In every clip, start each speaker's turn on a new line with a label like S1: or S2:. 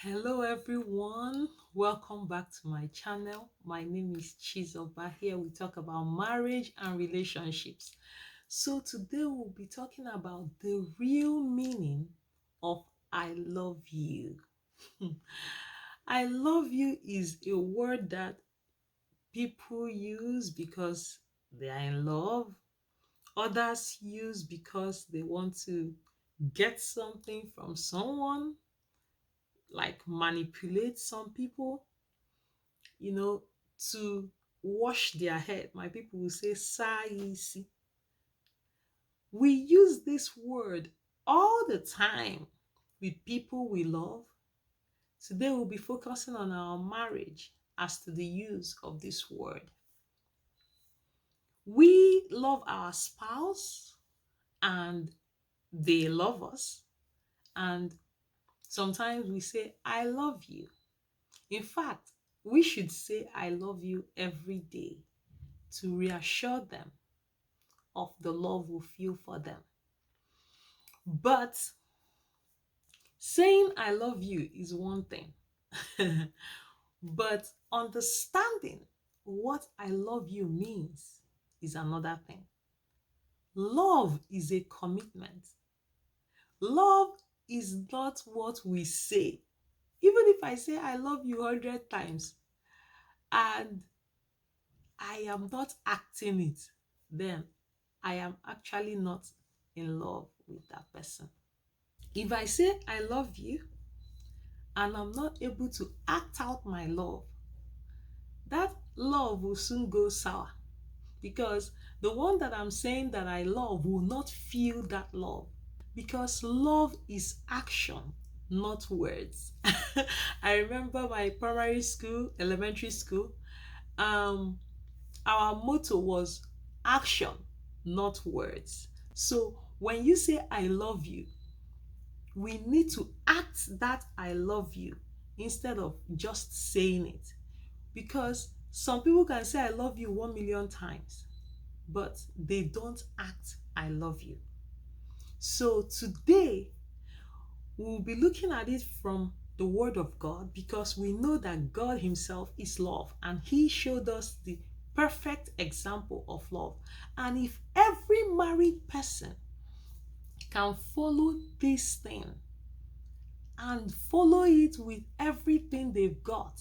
S1: Hello everyone, welcome back to my channel. My name is Chizoba. Here we talk about marriage and relationships. So today we'll be talking about the real meaning of I love you. I love you is a word that people use because they are in love. Others use because they want to get something from someone, like manipulate some people, you know, to wash their head. My people will say, Saisi. We use this word all the time with people we love. Today we'll be focusing on our marriage as to the use of this word. We love our spouse and they love us. And sometimes we say, I love you. In fact, we should say, I love you every day to reassure them of the love we feel for them. But saying I love you is one thing, but understanding what I love you means is another thing. Love is a commitment. Love is not what we say. Even if I say I love you 100 times and I am not acting it, then I am actually not in love with that person. If I say I love you and I'm not able to act out my love, that love will soon go sour because the one that I'm saying that I love will not feel that love because love is action, not words. I remember my primary school, elementary school, um, our motto was action, not words. So when you say I love you, we need to act that I love you instead of just saying it. Because some people can say I love you 1 million times, but they don't act I love you. So today we'll be looking at it from the Word of God because we know that God Himself is love and He showed us the perfect example of love. And if every married person can follow this thing and follow it with everything they've got,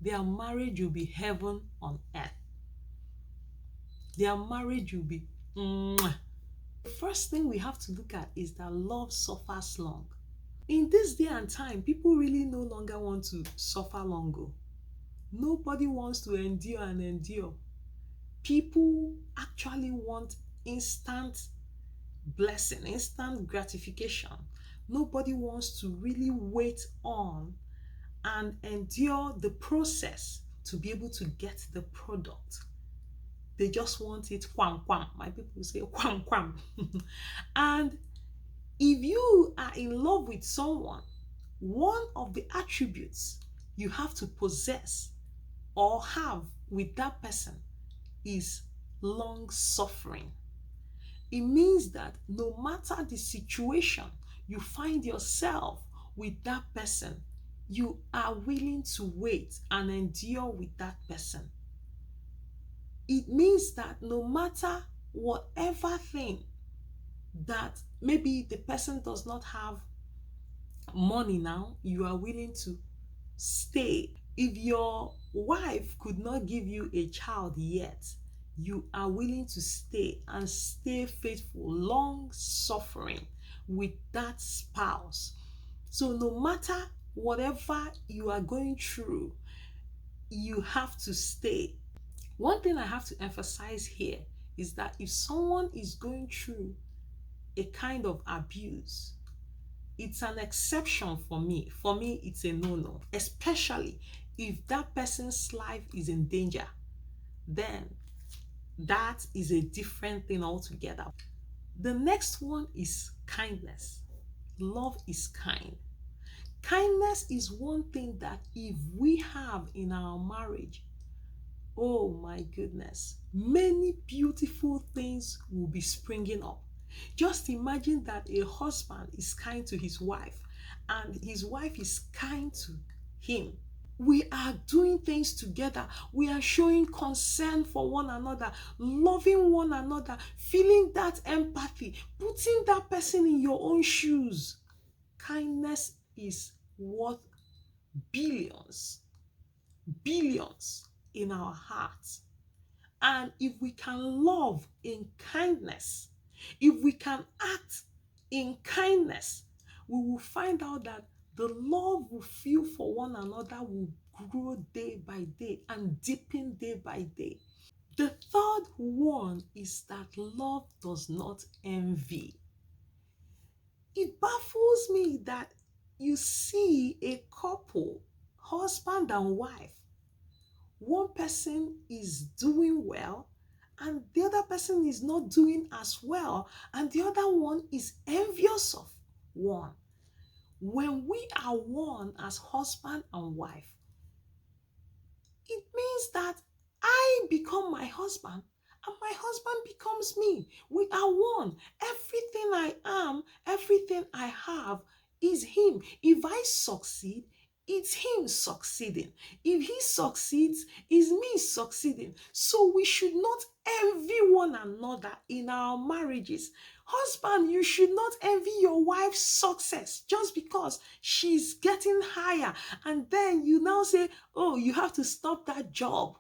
S1: their marriage will be heaven on earth. Their marriage will be mwah. The first thing we have to look at is that love suffers long. In this day and time, people really no longer want to suffer longer. Nobody wants to endure and endure. People actually want instant blessing, instant gratification. Nobody wants to really wait on and endure the process to be able to get the product. They just want it kwam kwam. My people say kwam kwam. And if you are in love with someone, one of the attributes you have to possess or have with that person is long suffering. It means that no matter the situation you find yourself with that person, you are willing to wait and endure with that person. It means that no matter whatever thing that maybe the person does not have money now, you are willing to stay. If your wife could not give you a child yet, you are willing to stay and stay faithful, long suffering with that spouse. So no matter whatever you are going through, you have to stay. One thing I have to emphasize here is that if someone is going through a kind of abuse, it's an exception for me. For me, it's a no-no, especially if that person's life is in danger. Then that is a different thing altogether. The next one is kindness. Love is kind. Kindness is one thing that if we have in our marriage, oh my goodness, many beautiful things will be springing up. Just imagine that a husband is kind to his wife and his wife is kind to him. We are doing things together. We are showing concern for one another, loving one another, feeling that empathy, putting that person in your own shoes. Kindness is worth billions, billions in our hearts. And if we can love in kindness, if we can act in kindness, we will find out that the love we feel for one another will grow day by day and deepen day by day. The third one is that love does not envy. It baffles me that you see a couple, husband and wife, one person is doing well and the other person is not doing as well, and the other one is envious of one. When we are one as husband and wife, it means that I become my husband and my husband becomes me. We are one. Everything I am, everything I have is him. If I succeed, it's him succeeding. If he succeeds, it's me succeeding. So we should not envy one another in our marriages. Husband, you should not envy your wife's success just because she's getting higher. And then you now say, oh, you have to stop that job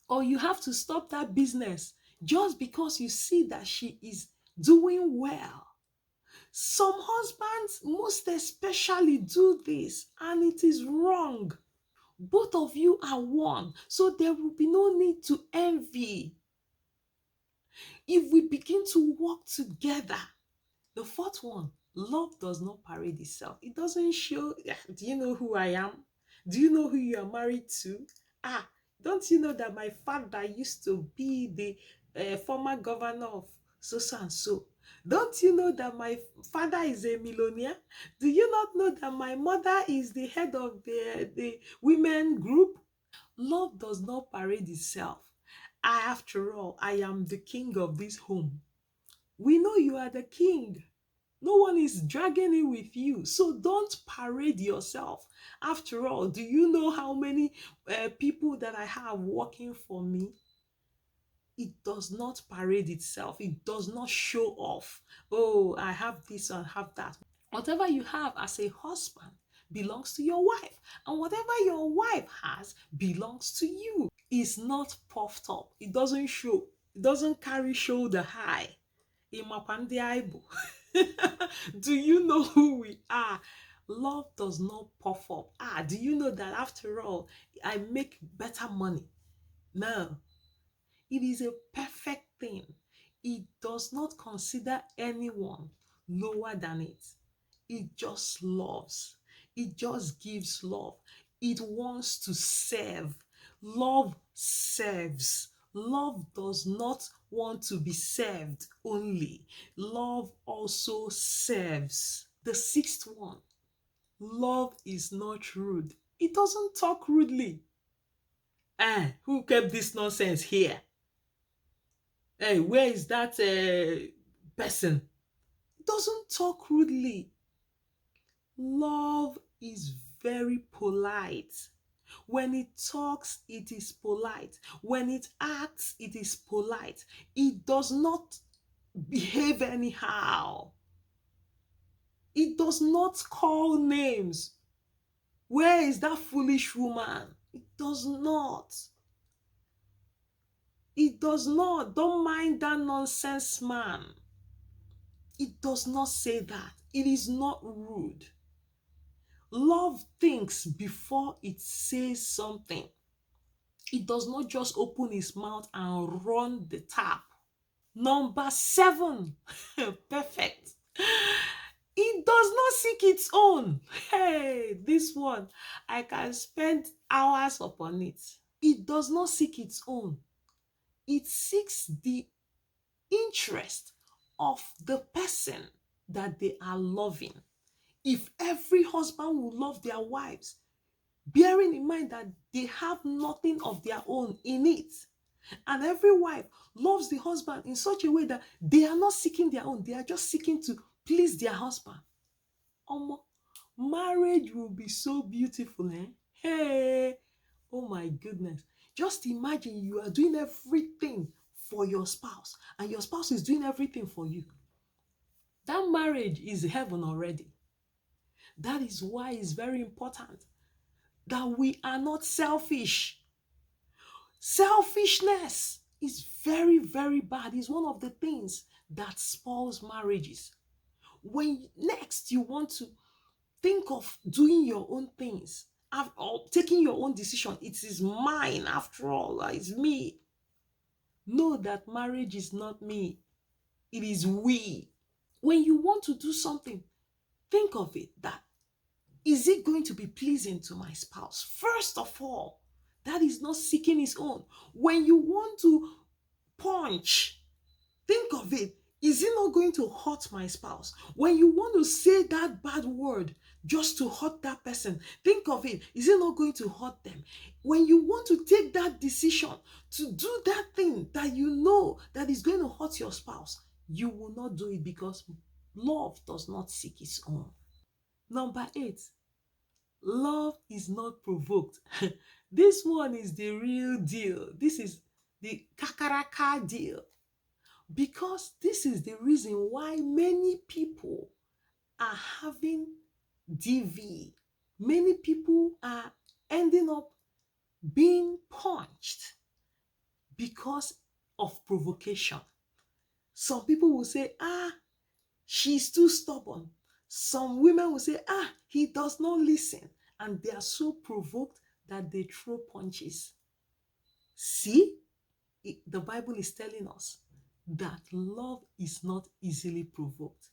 S1: or you have to stop that business just because you see that she is doing well. Some husbands, most especially, do this, and it is wrong. Both of you are one, so there will be no need to envy. If we begin to work together. The fourth one, love does not parade itself. It doesn't show, do you know who I am? Do you know who you are married to? Ah, don't you know that my father used to be the former governor of so and so? Don't you know that my father is a millionaire? Do you not know that my mother is the head of the women group? Love does not parade itself. After all, I am the king of this home. We know you are the king. No one is dragging it with you. So don't parade yourself. After all, do you know how many people that I have working for me? It does not parade itself. It does not show off. Oh, I have this and have that. Whatever you have as a husband belongs to your wife. And whatever your wife has belongs to you. It's not puffed up. It doesn't show. It doesn't carry shoulder high. Do you know who we are? Love does not puff up. Do you know that after all, I make better money? No, it is a perfect thing. It does not consider anyone lower than it. It just loves. It just gives love. It wants to serve. Love serves. Love does not want to be served only. Love also serves. The sixth one, love is not rude. It doesn't talk rudely. Who kept this nonsense here? Hey, where is that person? It doesn't talk rudely. Love is very polite. When it talks, it is polite. When it acts, it is polite. It does not behave anyhow. It does not call names. Where is that foolish woman? It does not. It does not. Don't mind that nonsense man. It does not say that. It is not rude. Love thinks before it says something. It does not just open its mouth and run the tap. Number 7, perfect. It does not seek its own. Hey, this one, I can spend hours upon it. It does not seek its own. It seeks the interest of the person that they are loving. If every husband will love their wives, bearing in mind that they have nothing of their own in it, and every wife loves the husband in such a way that they are not seeking their own, they are just seeking to please their husband, marriage will be so beautiful, eh? Hey, oh my goodness. Just imagine you are doing everything for your spouse and your spouse is doing everything for you. That marriage is heaven already. That is why it's very important that we are not selfish. Selfishness is very, very bad. It's one of the things that spoils marriages. When next you want to think of doing your own things or taking your own decision, it is mine after all, it's me. Know that marriage is not me, it is we. When you want to do something, think of it that is it going to be pleasing to my spouse? First of all, that is not seeking his own. When you want to punch, think of it. Is it not going to hurt my spouse? When you want to say that bad word just to hurt that person, think of it. Is it not going to hurt them? When you want to take that decision to do that thing that you know that is going to hurt your spouse, you will not do it because love does not seek its own. Number 8, love is not provoked. This one is the real deal. This is the kakaraka deal. Because this is the reason why many people are having DV. Many people are ending up being punched because of provocation. Some people will say, she's too stubborn. Some women will say, he does not listen. And they are so provoked that they throw punches. See, the Bible is telling us that love is not easily provoked.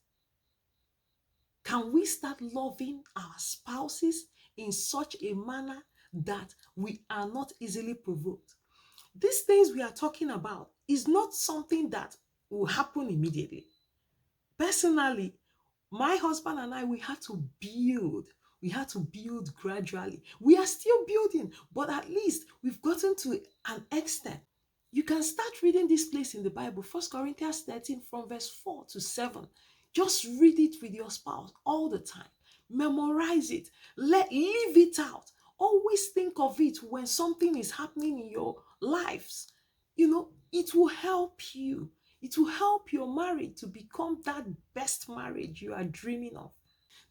S1: Can we start loving our spouses in such a manner that we are not easily provoked? These things we are talking about is not something that will happen immediately. Personally, my husband and I, we had to build. We had to build gradually. We are still building, but at least we've gotten to an extent. You can start reading this place in the Bible, 1 Corinthians 13 from verse 4 to 7. Just read it with your spouse all the time. Memorize it. Leave it out. Always think of it when something is happening in your lives. It will help you. It will help your marriage to become that best marriage you are dreaming of.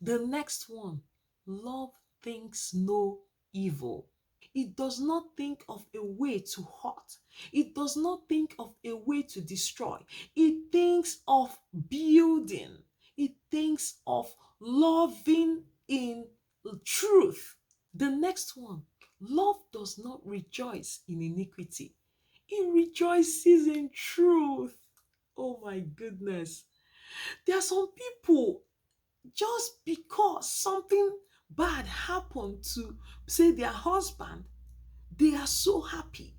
S1: The next one, love thinks no evil. It does not think of a way to hurt. It does not think of a way to destroy. It thinks of building. It thinks of loving in truth. The next one, love does not rejoice in iniquity. It rejoices in truth. Oh my goodness. There are some people, just because something bad happened to, say, their husband, they are so happy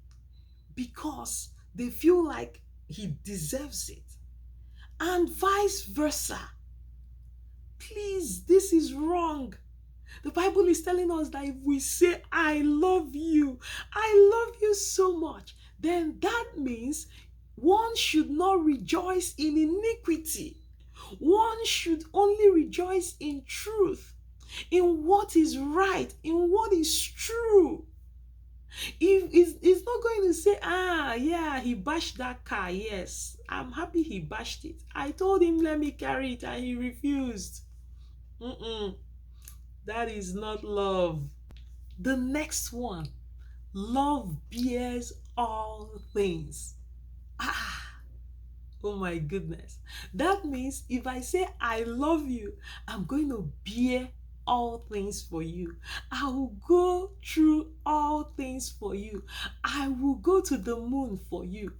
S1: because they feel like he deserves it. And vice versa. Please, this is wrong. The Bible is telling us that if we say, I love you so much, then that means one should not rejoice in iniquity. One should only rejoice in truth, in what is right, in what is true. If it's not going to say, yeah, he bashed that car. Yes, I'm happy he bashed it. I told him, let me carry it, and he refused. That is not love. The next one, love bears all things. Oh my goodness. That means if I say I love you, I'm going to bear all things for you. I will go through all things for you. I will go to the moon for you.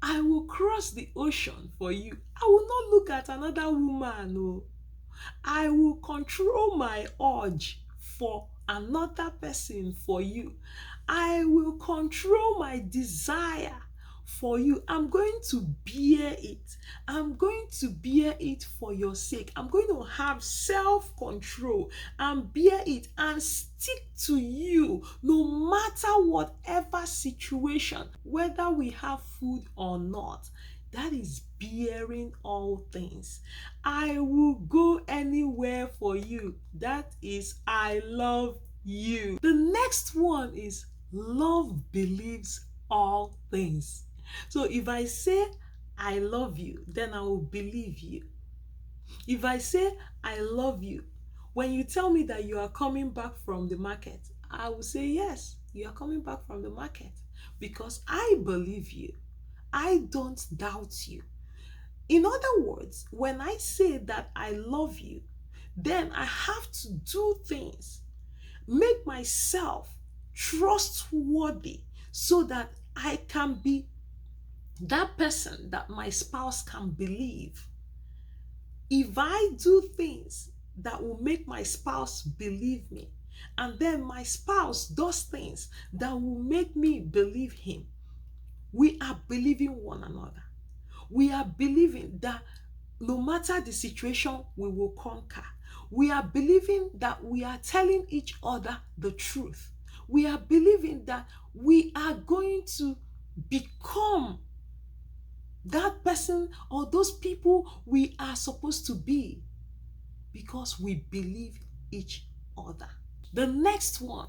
S1: I will cross the ocean for you. I will not look at another woman. No. I will control my urge for another person for you. I will control my desire for you. I'm going to bear it. I'm going to bear it for your sake. I'm going to have self-control and bear it and stick to you no matter whatever situation, whether we have food or not. That is bearing all things. I will go anywhere for you. That is I love you. The next one is love believes all things. So if I say I love you, then I will believe you. If I say I love you, when you tell me that you are coming back from the market, I will say yes, you are coming back from the market because I believe you. I don't doubt you. In other words, when I say that I love you, then I have to do things, make myself trustworthy so that I can be that person that my spouse can believe. If I do things that will make my spouse believe me, and then my spouse does things that will make me believe him, we are believing one another. We are believing that no matter the situation, we will conquer. We are believing that we are telling each other the truth. We are believing that we are going to become that person or those people we are supposed to be because we believe each other. The next one,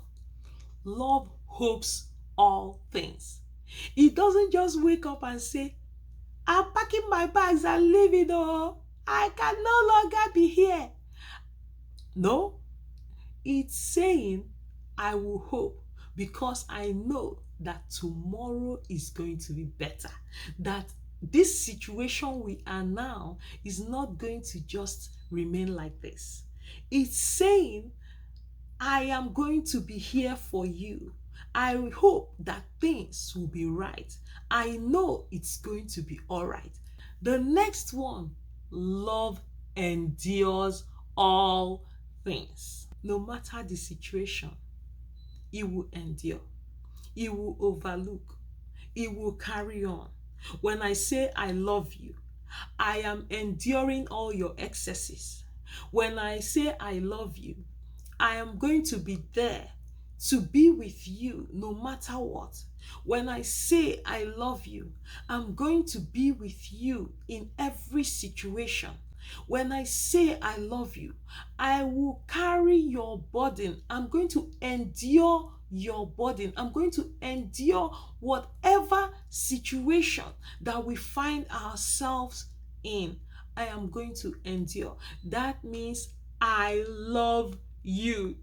S1: love hopes all things. It doesn't just wake up and say, I'm packing my bags and leaving. Oh, I can no longer be here. No, it's saying, I will hope because I know that tomorrow is going to be better. That this situation we are now is not going to just remain like this. It's saying, I am going to be here for you. I hope that things will be right. I know it's going to be all right. The next one, love endures all things. No matter the situation, it will endure. It will overlook. It will carry on. When I say I love you, I am enduring all your excesses. When I say I love you, I am going to be there to be with you no matter what. When I say I love you, I'm going to be with you in every situation. When I say I love you, I will carry your burden. I'm going to endure your burden. I'm going to endure whatever situation that we find ourselves in. I am going to endure. That means I love you.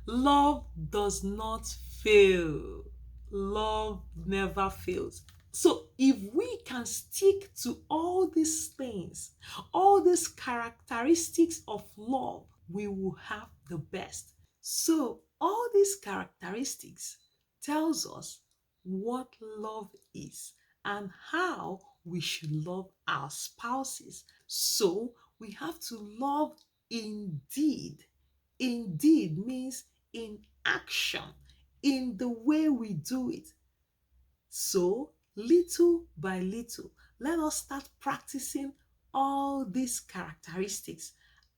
S1: Love does not fail. Love never fails. So if we can stick to all these things, all these characteristics of love, we will have the best. So all these characteristics tells us what love is and how we should love our spouses. So we have to love indeed. Indeed means in action, in the way we do it. So, little by little, let us start practicing all these characteristics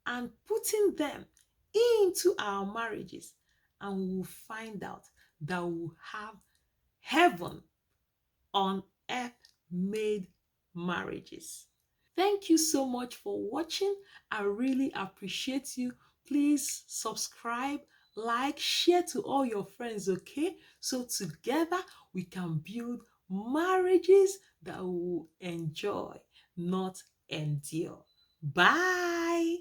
S1: and putting them into our marriages, and we will find out that we will have heaven on earth made marriages. Thank you so much for watching. I really appreciate you. Please subscribe, like, share to all your friends, okay? So together we can build marriages that we will enjoy, not endure. Bye.